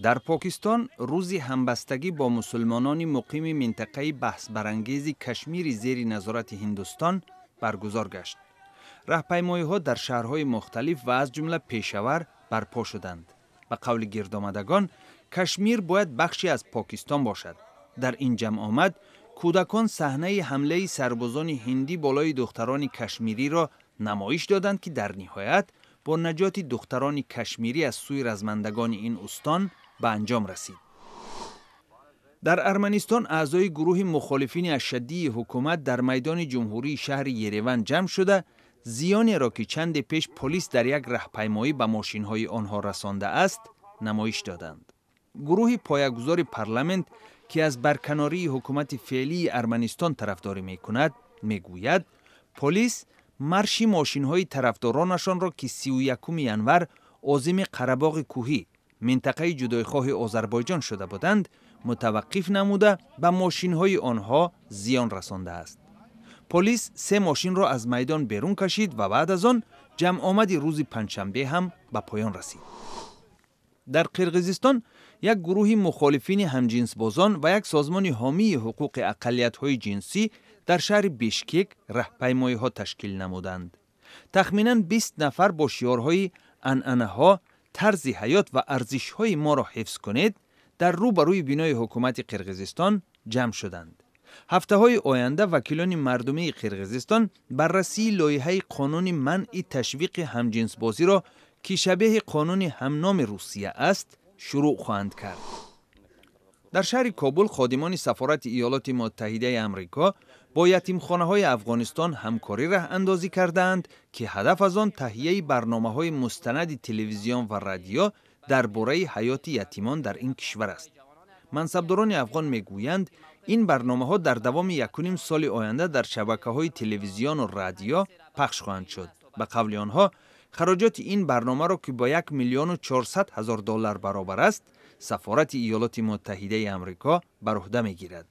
در پاکستان روز همبستگی با مسلمانان مقیم منطقه بحث برانگیز کشمیر زیر نظارت هندوستان برگزار گشت. راهپیمایی‌ها در شهرهای مختلف و از جمله پشاور برپا شدند. به قول گردآمدگان کشمیر باید بخشی از پاکستان باشد. در این جمع آمد کودکان صحنه حمله سربازان هندی بالای دختران کشمیری را نمایش دادند که در نهایت با نجات دختران کشمیری از سوی رزمندگان این استان به انجام رسید. در ارمنستان اعضای گروه مخالفین اشدی حکومت در میدان جمهوری شهر یریون جمع شده زیانی را که چند پیش پلیس در یک راهپیمایی به ماشین‌های آنها رسانده است نمایش دادند. گروه پایه‌گذار پارلمانت که از برکناری حکومت فعلی ارمنستان طرفداری می‌کند می‌گوید پلیس مرش ماشین‌های طرفدارانشان را که 31 ینور عازم قره‌باغ کوهی منطقه جدایخواه آذربایجان شده بودند متوقف نموده به ماشین‌های آنها زیان رسانده است. پلیس 3 ماشین را از میدان بیرون کشید و بعد از آن جمع آمد روز پنجشنبه هم به پایان رسید. در قرقیزستان یک گروه مخالفین همجنس بازان و یک سازمان حامی حقوق اقلیت‌های جنسی در شهر بیشکک راهپیمایی‌ها تشکیل نمودند. تخمیناً 20 نفر با شعارهای عنعنه‌ها، طرز حیات و ارزش‌های ما را حفظ کنید در روبروی بینای حکومت قرقیزستان جمع شدند. هفته‌های آینده وکیلان مردمی قرقیزستان بررسی لایحه قانون منع تشویق همجنس بازی را که شبیه قانون همنام روسیه است شروع خواهند کرد. در شهر کابل خادمان سفارت ایالات متحده آمریکا با یتیمخانه‌های افغانستان همکاری راه اندازی کردند که هدف از آن تهیه برنامه‌های مستند تلویزیون و رادیو درباره حیات یتیمان در این کشور است. منصبداران افغان میگویند این برنامه‌ها در دوام 1.5 سال آینده در شبکه‌های تلویزیون و رادیو پخش خواهند شد. به قول آنها خراجات این برنامه را که با 1,400,000 دلار برابر است سفارت ایالات متحده آمریکا بر عهده میگیرد.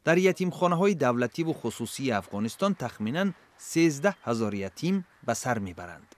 در یتیمخانه‌های دولتی و خصوصی افغانستان تخمیناً 13,000 یتیم به سر میبرند.